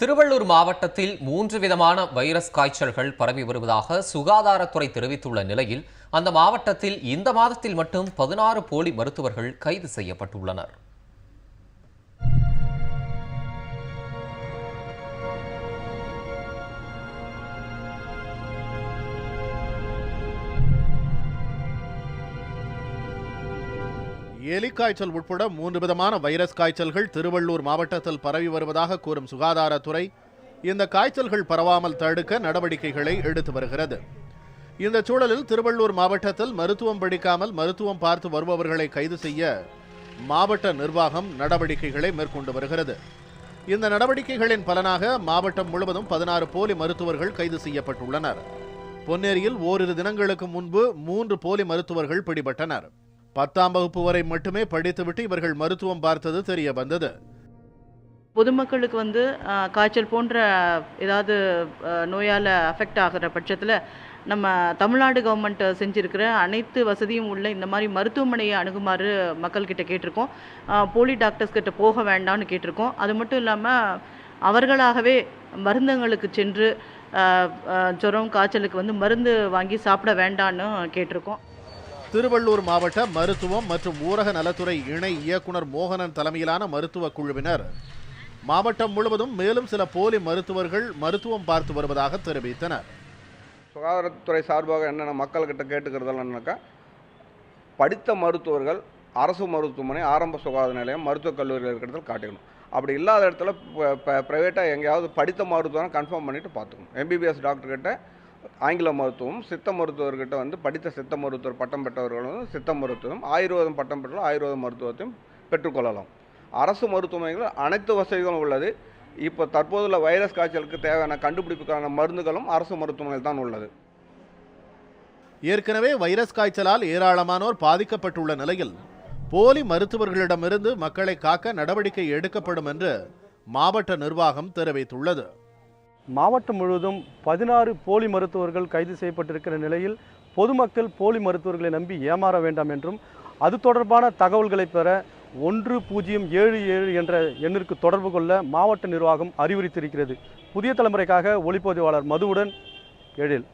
திருவள்ளூர் மாவட்டத்தில் 3 விதமான வைரஸ் காய்ச்சல்கள் பரவி வருவதாக சுகாதாரத்துறை தெரிவித்துள்ள நிலையில், அந்த மாவட்டத்தில் இந்த மாதத்தில் மட்டும் 16 போலி மருத்துவர்கள் கைது செய்யப்பட்டுள்ளனர். எலிக்காய்ச்சல் உட்பட 3 விதமான வைரஸ் காய்ச்சல்கள் திருவள்ளூர் மாவட்டத்தில் பரவி வருவதாக கூறும் சுகாதாரத்துறை, இந்த காய்ச்சல்கள் பரவாமல் தடுக்க நடவடிக்கைகளை எடுத்து வருகிறது. இந்த சூழலில் திருவள்ளூர் மாவட்டத்தில் மருத்துவம் படிக்காமல் மருத்துவம் பார்த்து வருபவர்களை கைது செய்ய மாவட்ட நிர்வாகம் நடவடிக்கைகளை மேற்கொண்டு வருகிறது. இந்த நடவடிக்கைகளின் பலனாக மாவட்டம் முழுவதும் 16 போலி மருத்துவர்கள் கைது செய்யப்பட்டுள்ளனர். பொன்னேரியில் ஓரிரு தினங்களுக்கு முன்பு 3 போலி மருத்துவர்கள் பிடிபட்டனர். 10ஆம் வகுப்பு வரை மட்டுமே படித்துவிட்டு இவர்கள் மருத்துவம் பார்த்தது தெரிய வந்தது. பொதுமக்களுக்கு காய்ச்சல் போன்ற ஏதாவது நோயால் அஃபெக்ட் ஆகிற பட்சத்தில் நம்ம தமிழ்நாடு கவர்மெண்ட் செஞ்சுருக்கிற அனைத்து வசதியும் உள்ள இந்த மாதிரி மருத்துவமனையை அணுகுமாறு மக்கள்கிட்ட கேட்டிருக்கோம். போலி டாக்டர்ஸ் கிட்ட போக வேண்டாம்னு கேட்டிருக்கோம். அது மட்டும் இல்லாமல் அவர்களாகவே மருந்தங்களுக்கு சென்று ஜுரம் காய்ச்சலுக்கு மருந்து வாங்கி சாப்பிட வேண்டான்னு கேட்டிருக்கோம். திருவள்ளூர் மாவட்ட மருத்துவம் மற்றும் ஊரக நலத்துறை இணை இயக்குனர் மோகனன் தலைமையிலான மருத்துவ குழுவினர் மாவட்டம் முழுவதும் மேலும் சில போலி மருத்துவர்கள் மருத்துவம் பார்த்து வருவதாக தெரிவித்தனர். சுகாதாரத்துறை சார்பாக என்னென்ன மக்கள்கிட்ட கேட்டுக்கிறதுனாக்கா, படித்த மருத்துவர்கள் அரசு மருத்துவமனை, ஆரம்ப சுகாதார நிலையம், மருத்துவக் கல்லூரியில் இருக்கிறதில் காட்டிக்கணும். அப்படி இல்லாத இடத்துல ப்ரைவேட்டாக எங்கேயாவது படித்த மருத்துவம் கன்ஃபார்ம் பண்ணிவிட்டு பார்த்துக்கணும். எம்பிபிஎஸ் டாக்டர்கிட்ட ஆங்கில மருத்துவம், சித்த மருத்துவர்கிட்ட படித்த சித்த மருத்துவர் பட்டம் பெற்றவர்களும் சித்த மருத்துவம், ஆயுர்வேதம் பட்டம் பெற்றவர்கள் ஆயுர்வேத மருத்துவத்தையும் பெற்றுக்கொள்ளலாம். அரசு மருத்துவமனைகளில் அனைத்து வசதிகளும் உள்ளது. இப்போ தற்போதுள்ள வைரஸ் காய்ச்சலுக்கு தேவையான கண்டுபிடிப்புக்கான மருந்துகளும் அரசு மருத்துவமனையில் தான் உள்ளது. ஏற்கனவே வைரஸ் காய்ச்சலால் ஏராளமானோர் பாதிக்கப்பட்டுள்ள நிலையில் போலி மருத்துவர்களிடமிருந்து மக்களை காக்க நடவடிக்கை எடுக்கப்படும் என்று மாவட்ட நிர்வாகம் தெரிவித்துள்ளது. மாவட்டம் முழுவதும் 16 போலி மருத்துவர்கள் கைது செய்யப்பட்டிருக்கிற நிலையில் பொதுமக்கள் போலி மருத்துவர்களை நம்பி ஏமாற வேண்டாம் என்றும், அது தொடர்பான தகவல்களை பெற 1077 என்ற எண்ணிற்கு தொடர்பு கொள்ள மாவட்ட நிர்வாகம் அறிவுறுத்தியிருக்கிறது. புதிய தலைமுறைக்காக ஒளிப்பதிவாளர் மதுவுடன் எழில்.